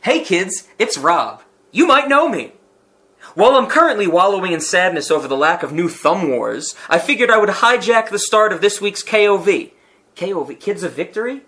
Hey kids, it's Rob. You might know me. While I'm currently wallowing in sadness over the lack of new Thumb Wars, I figured I would hijack the start of this week's KOV. KOV? Kids of Victory?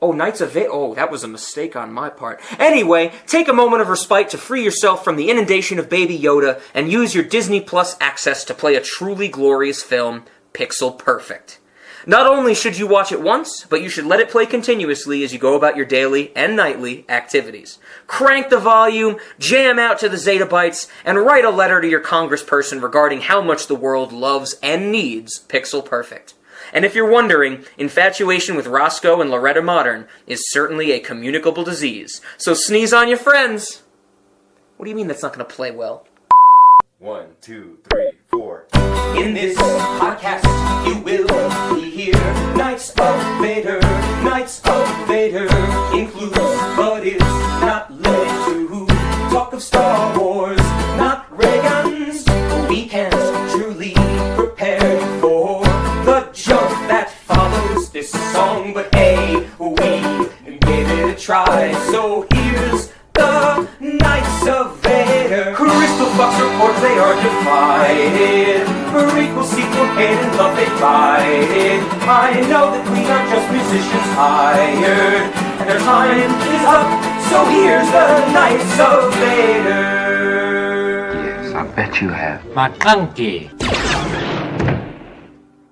Oh, Knights of Vader. Oh, that was a mistake on my part. Anyway, take a moment of respite to free yourself from the inundation of Baby Yoda and use your Disney Plus access to play a truly glorious film, Pixel Perfect. Not only should you watch it once, but you should let it play continuously as you go about your daily and nightly activities. Crank the volume, jam out to the zettabytes, and write a letter to your congressperson regarding how much the world loves and needs Pixel Perfect. And if you're wondering, infatuation with Roscoe and Loretta Modern is certainly a communicable disease, so sneeze on your friends. What do you mean that's not going to play well? 1, 2, 3, 4. In this podcast, you will hear Knights of Vader. Knights of Vader includes, but is not limited to, talk of Star Wars, not ray guns. We can't truly prepare for the jump that follows this song, but hey, we gave it a try. So here's the Knights of Vader. Crystal Fox reports they are divided. Prequel, sequel, hate and love they fight. I know that we are just musicians hired, and their time is up, so here's the Knights of Vader. Yes, I bet you have. McClunky.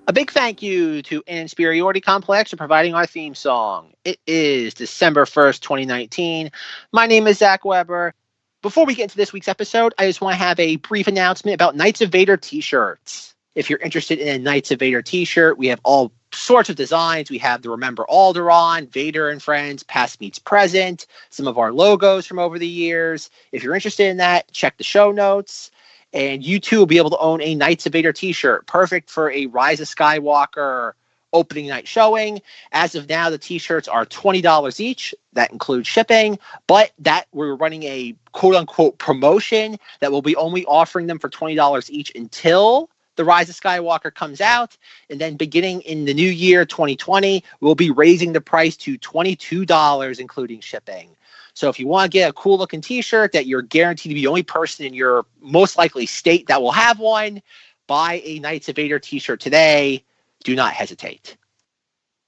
A big thank you to An Inspiriority Complex for providing our theme song. It is December 1st, 2019. My name is Zach Weber. Before we get into this week's episode, I just want to have a brief announcement about Knights of Vader t-shirts. If you're interested in a Knights of Vader t-shirt, we have all sorts of designs. We have the Remember Alderaan, Vader and Friends, Past Meets Present, some of our logos from over the years. If you're interested in that, check the show notes. And you too will be able to own a Knights of Vader t-shirt, perfect for a Rise of Skywalker opening night showing. As of now, the t-shirts are $20 each. That includes shipping, but that we're running a quote-unquote promotion that will be only offering them for $20 each until the Rise of Skywalker comes out. And then beginning in the new year, 2020, we'll be raising the price to $22, including shipping. So if you want to get a cool looking t-shirt that you're guaranteed to be the only person in your most likely state that will have one, buy a Knights of Vader t-shirt today. Do not hesitate.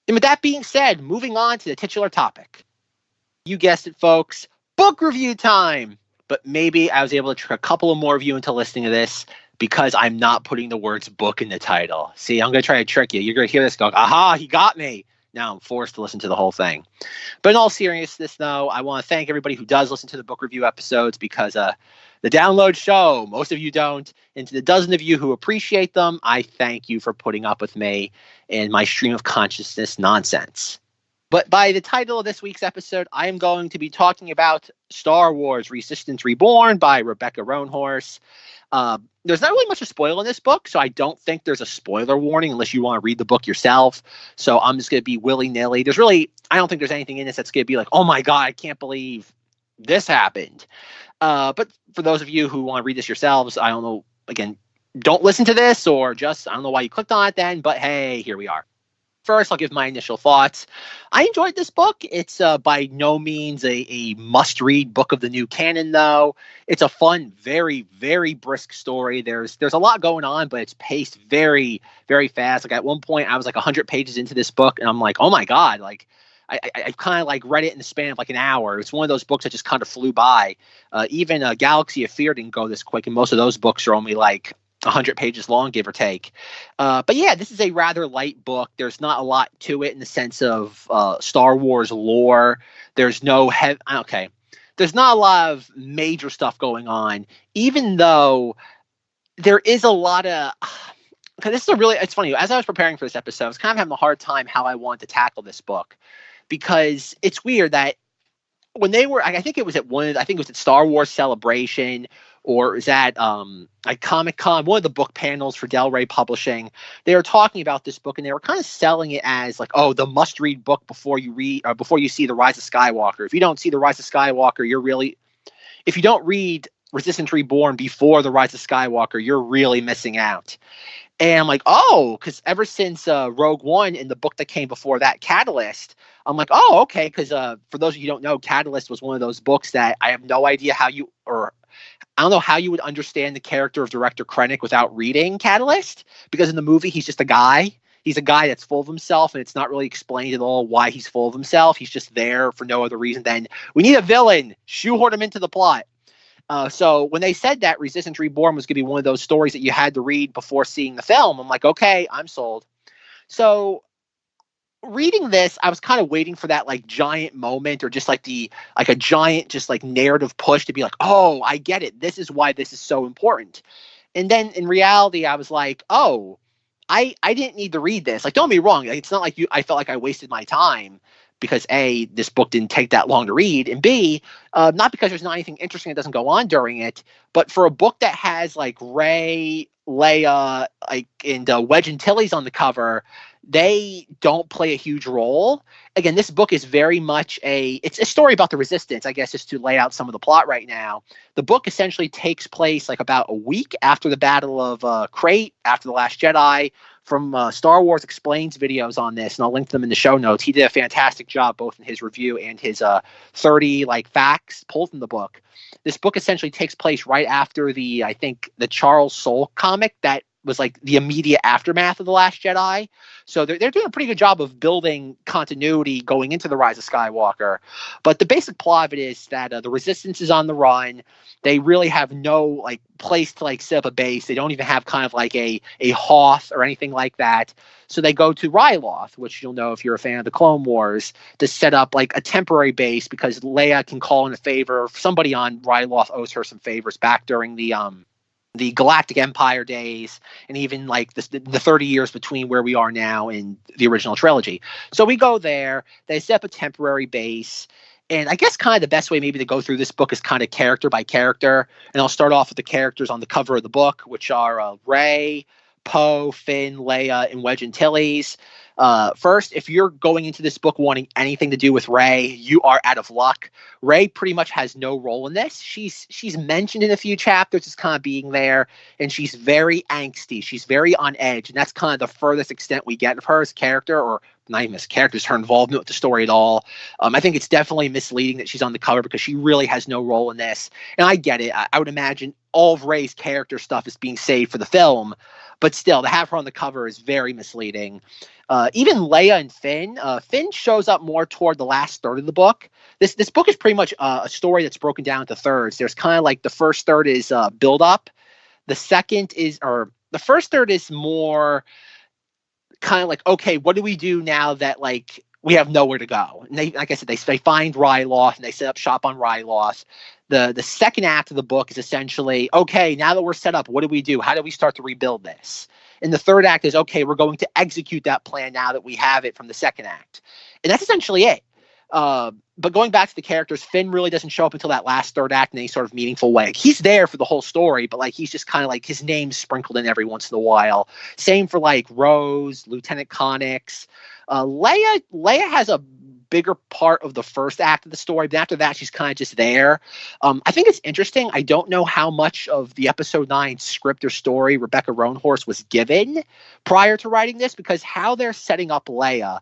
And with that being said, moving on to the titular topic. You guessed it, folks, book review time. But maybe I was able to trick a couple of more of you into listening to this because I'm not putting the words book in the title. See, I'm going to try to trick you. You're going to hear this going, aha, he got me. Now I'm forced to listen to the whole thing. But in all seriousness, though, I want to thank everybody who does listen to the book review episodes because the download show, most of you don't. And to the dozen of you who appreciate them, I thank you for putting up with me and my stream of consciousness nonsense. But by the title of this week's episode, I am going to be talking about Star Wars Resistance Reborn by Rebecca Roanhorse. There's not really much to spoil in this book, so I don't think there's a spoiler warning unless you want to read the book yourself. So I'm just going to be willy-nilly. I don't think there's anything in this that's going to be like, oh my God, I can't believe this happened. But for those of you who want to read this yourselves, I don't know, again, don't listen to this or just, I don't know why you clicked on it then, but hey, here we are. First, I'll give my initial thoughts. I enjoyed this book. It's by no means a must-read book of the new canon, though. It's a fun, very, very brisk story. There's a lot going on, but it's paced very, very fast. Like at one point, I was like 100 pages into this book, and I'm like, oh my God, like I kind of like read it in the span of like an hour. It's one of those books that just kind of flew by. Even Galaxy of Fear didn't go this quick, and most of those books are only like 100 pages long, give or take. But yeah, this is a rather light book. There's not a lot to it in the sense of Star Wars lore. There's no there's not a lot of major stuff going on, even though there is a lot of. It's funny. As I was preparing for this episode, I was kind of having a hard time how I wanted to tackle this book because it's weird that when they were, I think it was at Star Wars Celebration. Or is that like Comic-Con, one of the book panels for Del Rey Publishing, they were talking about this book and they were kind of selling it as like, oh, the must-read book before you see The Rise of Skywalker. If you don't see The Rise of Skywalker, if you don't read Resistance Reborn before The Rise of Skywalker, you're really missing out. And I'm like, oh, because ever since Rogue One and the book that came before that, Catalyst, I'm like, oh, okay, because for those of you who don't know, Catalyst was one of those books that I have no idea I don't know how you would understand the character of Director Krennic without reading Catalyst, because in the movie he's just a guy. He's a guy that's full of himself, and it's not really explained at all why he's full of himself. He's just there for no other reason than we need a villain, shoehorn him into the plot. So when they said that Resistance Reborn was going to be one of those stories that you had to read before seeing the film, I'm like, okay, I'm sold. So reading this, I was kind of waiting for that like giant moment, or just like a giant just like narrative push to be like, oh, I get it. This is why this is so important. And then in reality, I was like, oh, I didn't need to read this. Like, don't be wrong. It's not like I felt like I wasted my time because A, this book didn't take that long to read, and B, not because there's not anything interesting that doesn't go on during it, but for a book that has like Rey, Leia, like and Wedge Antilles on the cover, they don't play a huge role. Again, this book is very much it's a story about the Resistance, I guess, just to lay out some of the plot right now. The book essentially takes place like about a week after the Battle of Crate, after The Last Jedi. From Star Wars Explains videos on this, and I'll link them in the show notes. He did a fantastic job both in his review and his 30 like facts pulled from the book. This book essentially takes place right after I think the Charles Soule comic that was like the immediate aftermath of The Last Jedi. So they're doing a pretty good job of building continuity going into The Rise of Skywalker. But the basic plot of it is that the Resistance is on the run. They really have no like place to like set up a base. They don't even have kind of like a Hoth or anything like that. So they go to Ryloth, which you'll know if you're a fan of the Clone Wars, to set up like a temporary base because Leia can call in a favor. Somebody on Ryloth owes her some favors back during the Galactic Empire days, and even like the 30 years between where we are now and the original trilogy. So we go there, they set up a temporary base, and I guess kind of the best way maybe to go through this book is kind of character by character, and I'll start off with the characters on the cover of the book, which are Rey, Poe, Finn, Leia, and Wedge Antilles. First, if you're going into this book wanting anything to do with Rey, you are out of luck. Rey pretty much has no role in this. She's mentioned in a few chapters as kind of being there, and she's very angsty. She's very on edge, and that's kind of the furthest extent we get of her as a character, or not even as a character, her involvement with the story at all. I think it's definitely misleading that she's on the cover because she really has no role in this. And I get it. I would imagine all of Rey's character stuff is being saved for the film, but still, to have her on the cover is very misleading. Even Leia and Finn. Finn shows up more toward the last third of the book. This book is pretty much a story that's broken down into thirds. There's kind of like the first third is build up. The first third is more kind of like, okay, what do we do now that like we have nowhere to go? And they, like I said, they find Ryloth and they set up shop on Ryloth. The second act of the book is essentially, okay, now that we're set up, what do we do? How do we start to rebuild this? And the third act is, okay, we're going to execute that plan now that we have it from the second act. And that's essentially it. But going back to the characters, Finn really doesn't show up until that last third act in any sort of meaningful way. He's there for the whole story, but like he's just kind of like his name's sprinkled in every once in a while. Same for like Rose, Lieutenant Connix. Leia has a bigger part of the first act of the story, but after that she's kind of just there. I think it's interesting. I don't know how much of the episode 9 script or story Rebecca Roanhorse was given prior to writing this, because how they're setting up Leia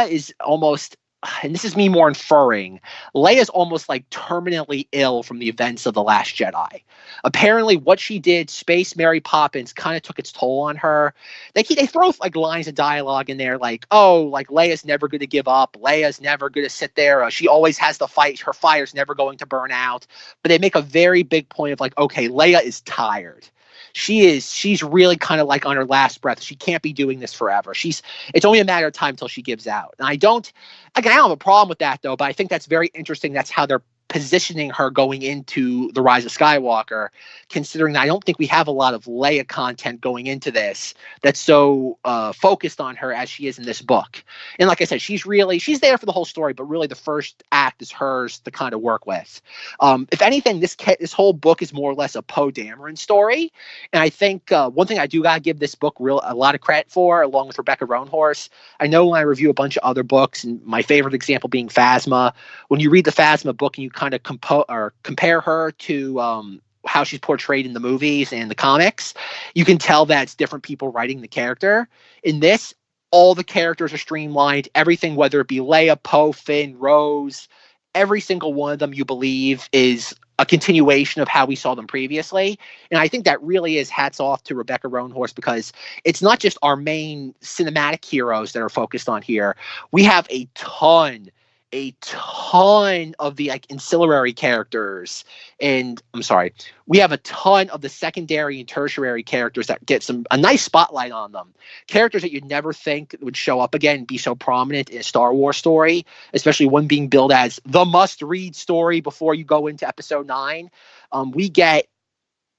is almost, and this is me more inferring, Leia's almost like terminally ill from the events of The Last Jedi. Apparently what she did, Space Mary Poppins, kind of took its toll on her. They throw like lines of dialogue in there like, oh, like Leia's never going to give up. Leia's never going to sit there. She always has to fight. Her fire's never going to burn out. But they make a very big point of like, okay, Leia is tired. She's really kind of like on her last breath. She can't be doing this forever. It's only a matter of time until she gives out. And I don't have a problem with that though, but I think that's very interesting. That's how they're positioning her going into The Rise of Skywalker, considering that I don't think we have a lot of Leia content going into this that's so focused on her as she is in this book. And like I said, she's there for the whole story, but really the first act is hers to kind of work with. If anything, this whole book is more or less a Poe Dameron story. And I think one thing I do gotta give this book a lot of credit for, along with Rebecca Roanhorse. I know when I review a bunch of other books, and my favorite example being Phasma, when you read the Phasma book and you kind of compare her to how she's portrayed in the movies and the comics, you can tell that it's different people writing the character. In this, all the characters are streamlined. Everything, whether it be Leia, Poe, Finn, Rose, every single one of them you believe is a continuation of how we saw them previously. And I think that really is hats off to Rebecca Roanhorse, because it's not just our main cinematic heroes that are focused on here. We have a ton of the like ancillary characters, and we have a ton of the secondary and tertiary characters that get a nice spotlight on them. Characters that you'd never think would show up again and be so prominent in a Star Wars story, especially one being billed as the must-read story before you go into Episode 9. We get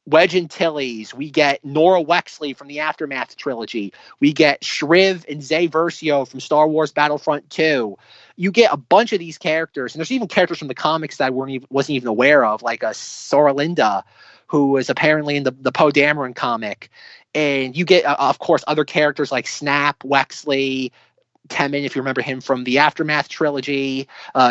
Wedge Antilles, we get Nora Wexley from the Aftermath trilogy, we get Shriv and Zay Versio from Star Wars Battlefront 2. You get a bunch of these characters, and there's even characters from the comics that I wasn't even aware of, like a Sora Linda, who was apparently in the Poe Dameron comic. And you get, of course, other characters like Snap, Wexley, Temin, if you remember him from the Aftermath trilogy,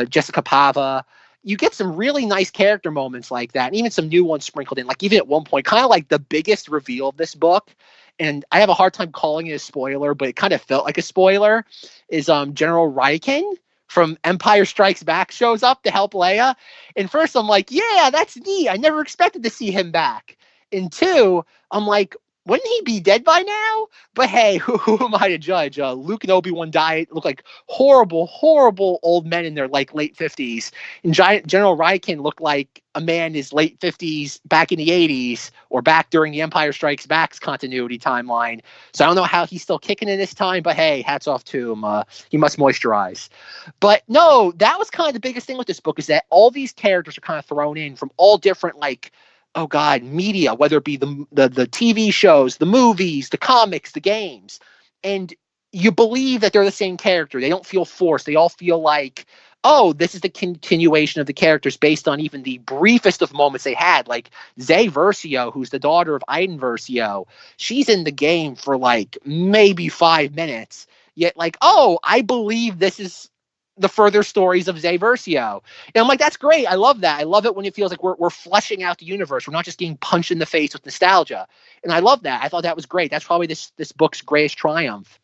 Jessica Pava. You get some really nice character moments like that, and even some new ones sprinkled in. Like even at one point, kind of like the biggest reveal of this book, and I have a hard time calling it a spoiler, but it kind of felt like a spoiler, is General Rieekan from Empire Strikes Back shows up to help Leia. And first I'm like, yeah, that's neat. I never expected to see him back. And two, I'm like, wouldn't he be dead by now? But hey, who am I to judge? Luke and Obi-Wan died, look like horrible, horrible old men in their like late 50s. And General Rieekan looked like a man in his late 50s back in the 80s, or back during the Empire Strikes Back's continuity timeline. So I don't know how he's still kicking in this time, but hey, hats off to him. He must moisturize. But no, that was kind of the biggest thing with this book, is that all these characters are kind of thrown in from all different like, oh God, media, whether it be the TV shows, the movies, the comics, the games. And you believe that they're the same character. They don't feel forced. They all feel like, oh, this is the continuation of the characters based on even the briefest of moments they had. Like Zay Versio, who's the daughter of Iden Versio, she's in the game for like maybe 5 minutes. Yet like, oh, I believe this is the further stories of Zay Versio. And I'm like, that's great. I love that. I love it when it feels like we're fleshing out the universe. We're not just getting punched in the face with nostalgia. And I love that. I thought that was great. That's probably this book's greatest triumph,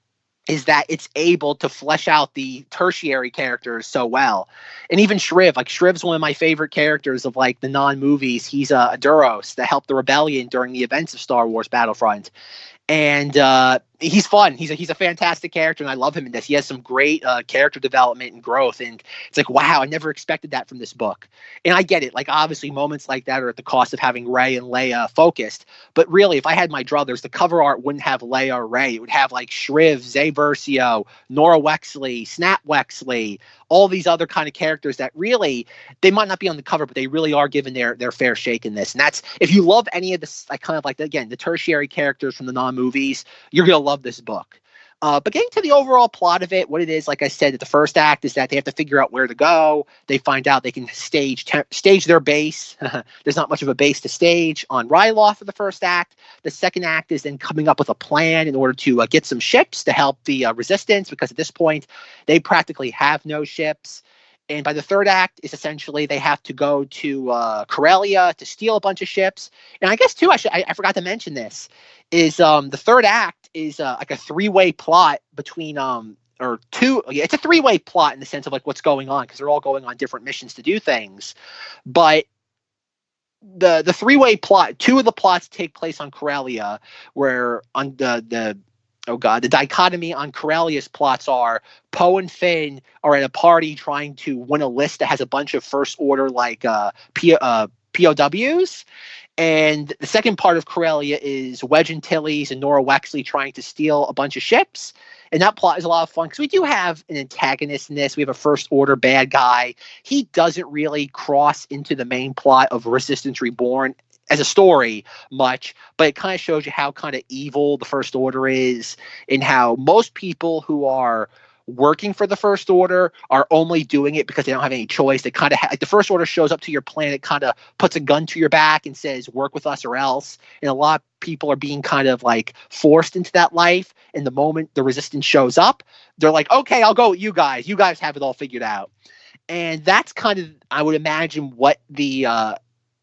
is that it's able to flesh out the tertiary characters so well. And even Shriv, like Shriv's one of my favorite characters of like the non-movies. He's a Duros that helped the rebellion during the events of Star Wars Battlefront. And he's fun. He's a fantastic character, and I love him in this. He has some great character development and growth, and it's like, wow, I never expected that from this book. And I get it. Like, obviously, moments like that are at the cost of having Rey and Leia focused. But really, if I had my druthers, the cover art wouldn't have Leia or Rey. It would have like Shriv, Zay Versio, Nora Wexley, Snap Wexley, all these other kind of characters that really, they might not be on the cover, but they really are given their fair shake in this. And that's, if you love any of this, like kind of like, again, the tertiary characters from the non-movies, you're going to love this book. But getting to the overall plot of it, what it is, like I said, the first act is that they have to figure out where to go. They find out they can stage their base. There's not much of a base to stage on Ryloth for the first act. The second act is then coming up with a plan in order to get some ships to help the Resistance, because at this point, they practically have no ships. And by the third act is essentially they have to go to Corellia to steal a bunch of ships. And I guess too, I forgot to mention this, is the third act is like a three-way plot between it's a three-way plot in the sense of like what's going on, because they're all going on different missions to do things. But the three-way plot, two of the plots take place on Corellia, where on the dichotomy on Corellia's plots are Poe and Finn are at a party trying to win a list that has a bunch of First Order like POWs. And the second part of Corellia is Wedge Antilles and Nora Wexley trying to steal a bunch of ships. And that plot is a lot of fun because we do have an antagonist in this. We have a First Order bad guy. He doesn't really cross into the main plot of Resistance Reborn as a story much, but it kind of shows you how kind of evil the First Order is, and how most people who are working for the First Order are only doing it because they don't have any choice. They kind of like the First Order shows up to your planet, kind of puts a gun to your back and says, work with us or else. And a lot of people are being kind of like forced into that life. And the moment the Resistance shows up, they're like, okay, I'll go with you guys. You guys have it all figured out. And that's kind of, I would imagine, what the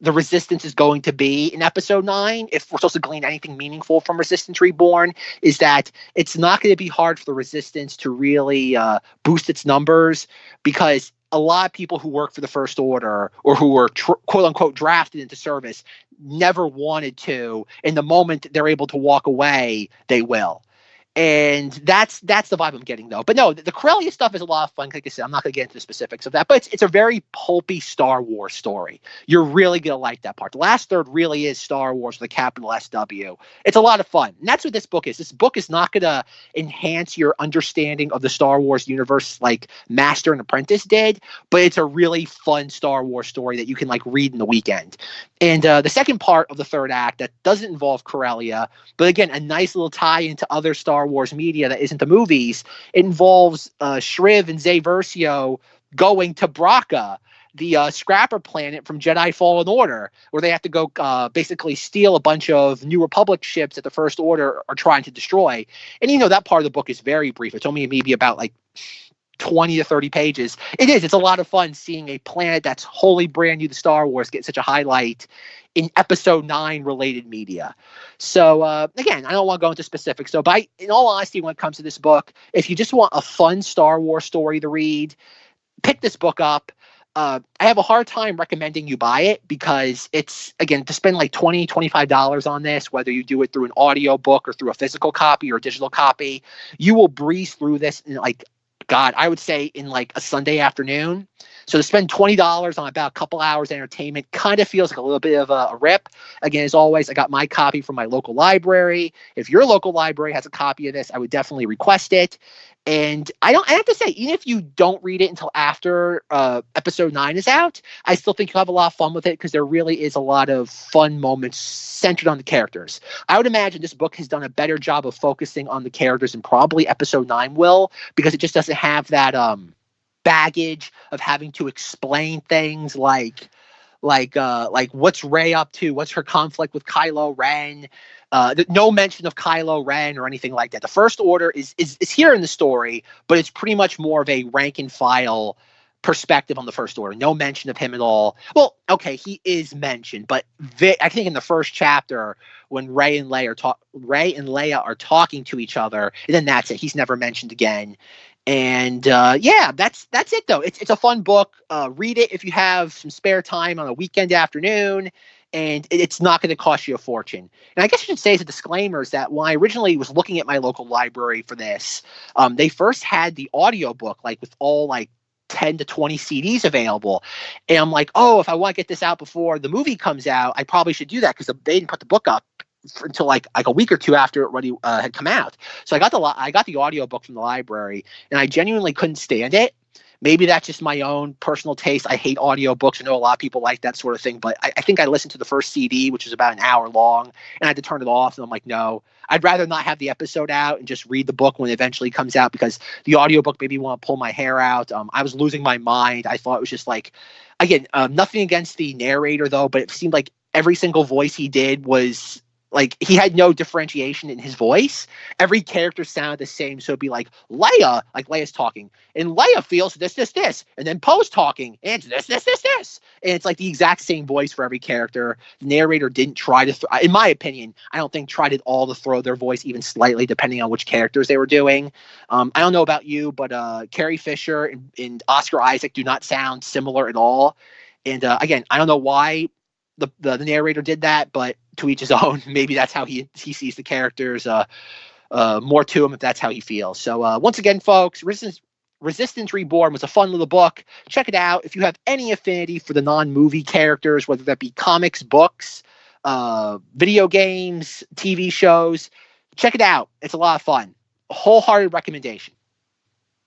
the Resistance is going to be in episode 9, if we're supposed to glean anything meaningful from Resistance Reborn, is that it's not going to be hard for the Resistance to really boost its numbers, because a lot of people who work for the First Order or who were quote unquote drafted into service never wanted to. And the moment they're able to walk away, they will. And that's the vibe I'm getting, though. But no, the Corellia stuff is a lot of fun. Like I said, I'm not going to get into the specifics of that, but it's a very pulpy Star Wars story. You're really going to like that part. The last third really is Star Wars with a capital SW. It's a lot of fun. And that's what this book is. This book is not going to enhance your understanding of the Star Wars universe like Master and Apprentice did, but it's a really fun Star Wars story that you can like read in the weekend. And the second part of the third act that doesn't involve Corellia, but again, a nice little tie into other Star Wars media that isn't the movies. It involves Shriv and Zay Versio going to Braca, the scrapper planet from Jedi Fallen Order, where they have to go basically steal a bunch of New Republic ships that the First Order are trying to destroy. And that part of the book is very brief. It's only maybe about like 20 to 30 pages. It's a lot of fun seeing a planet that's wholly brand new to Star Wars get such a highlight in episode 9 related media. So again, I don't want to go into specifics, but in all honesty, when it comes to this book, if you just want a fun Star Wars story to read, pick this book up. I have a hard time recommending you buy it because it's, again, to spend like $20, $25 on this, whether you do it through an audio book or through a physical copy or a digital copy, you will breeze through this in like, God, I would say in like a Sunday afternoon. So to spend $20 on about a couple hours of entertainment kind of feels like a little bit of a rip. Again, as always, I got my copy from my local library. If your local library has a copy of this, I would definitely request it. And I have to say, even if you don't read it until after episode 9 is out, I still think you'll have a lot of fun with it because there really is a lot of fun moments centered on the characters. I would imagine this book has done a better job of focusing on the characters than probably episode 9 will, because it just doesn't have that baggage of having to explain things like what's Rey up to, what's her conflict with Kylo Ren. No mention of Kylo Ren or anything like that. The First Order is here in the story, but it's pretty much more of a rank and file perspective on the First Order. No mention of him at all. Well, okay, he is mentioned, but I think in the first chapter when Rey and Leia are talking to each other, and then that's it. He's never mentioned again. And yeah, that's it though. It's a fun book. Read it if you have some spare time on a weekend afternoon. And it's not going to cost you a fortune. And I guess I should say as a disclaimer is that when I originally was looking at my local library for this, they first had the audiobook, like with all like 10 to 20 CDs available. And I'm like, oh, if I want to get this out before the movie comes out, I probably should do that because they didn't put the book up until like a week or two after it already had come out. So I got the audiobook from the library, and I genuinely couldn't stand it. Maybe that's just my own personal taste. I hate audiobooks. I know a lot of people like that sort of thing, but I think I listened to the first CD, which was about an hour long, and I had to turn it off. And I'm like, no, I'd rather not have the episode out and just read the book when it eventually comes out, because the audiobook made me want to pull my hair out. I was losing my mind. I thought it was just like, again, nothing against the narrator though, but it seemed like every single voice he did was like he had no differentiation in his voice. Every character sounded the same. So it'd be like Leia, like Leia's talking, and Leia feels this, and then Poe's talking, and it's this. And it's like the exact same voice for every character. The narrator didn't try to, in my opinion, I don't think tried at all to throw their voice even slightly, depending on which characters they were doing. I don't know about you, but Carrie Fisher and Oscar Isaac do not sound similar at all. And again, I don't know why the narrator did that, but to each his own. Maybe that's how he sees the characters. More to him if that's how he feels. So once again, folks, Resistance Reborn was a fun little book. Check it out. If you have any affinity for the non-movie characters, whether that be comics, books, video games, TV shows, check it out. It's a lot of fun. A wholehearted recommendation.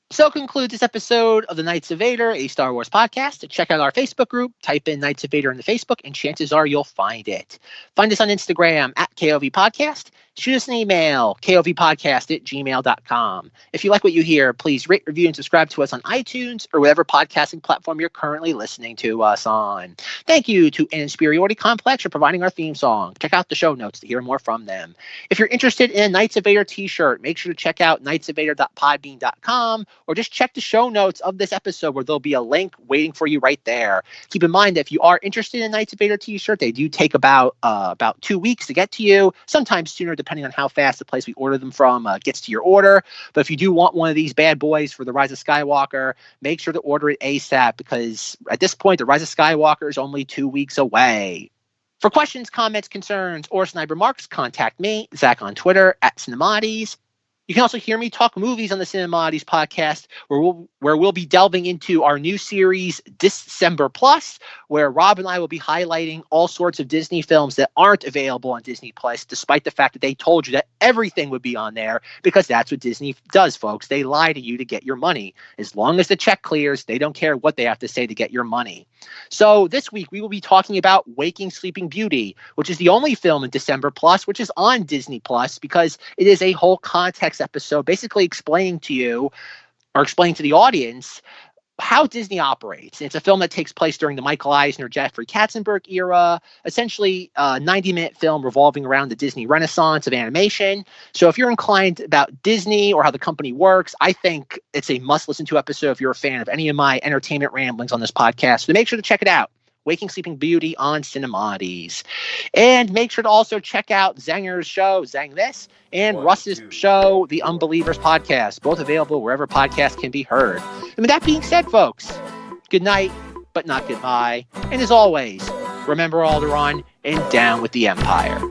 So concludes this episode of the Knights of Vader, a Star Wars podcast. Check out our Facebook group, type in Knights of Vader in the Facebook, and chances are you'll find it. Find us on Instagram at KOV Podcast. shoot us an email, kovpodcast@gmail.com. If you like what you hear, please rate, review, and subscribe to us on iTunes or whatever podcasting platform you're currently listening to us on. Thank you to An Insperiority Complex for providing our theme song. Check out the show notes to hear more from them. If you're interested in a Knights of Vader t-shirt, make sure to check out knightsofvader.podbean.com or just check the show notes of this episode where there'll be a link waiting for you right there. Keep in mind that if you are interested in a Knights of Vader t-shirt, they do take about 2 weeks to get to you, sometimes sooner depending on how fast the place we order them from gets to your order. But if you do want one of these bad boys for The Rise of Skywalker, make sure to order it ASAP because at this point, The Rise of Skywalker is only 2 weeks away. For questions, comments, concerns, or snide remarks, contact me, Zack, on Twitter @Cinemoddities. You can also hear me talk movies on the Cinemoddities podcast, where we'll be delving into our new series, December Plus, where Rob and I will be highlighting all sorts of Disney films that aren't available on Disney Plus, despite the fact that they told you that everything would be on there, because that's what Disney does, folks. They lie to you to get your money. As long as the check clears, they don't care what they have to say to get your money. So this week, we will be talking about Waking Sleeping Beauty, which is the only film in December Plus, which is on Disney Plus, because it is a whole context episode basically explaining to you or explaining to the audience how Disney operates. It's a film that takes place during the Michael Eisner, Jeffrey Katzenberg era, essentially a 90-minute film revolving around the Disney Renaissance of animation. So if you're inclined about Disney or how the company works, I think it's a must-listen-to episode if you're a fan of any of my entertainment ramblings on this podcast. So make sure to check it out. Waking Sleeping Beauty on Cinemoddities. And make sure to also check out Zenger's show, ZengThis, and Rus's show, The Unbelievers Podcast, both available wherever podcasts can be heard. And with that being said, folks, good night, but not goodbye. And as always, remember Alderaan and down with the Empire.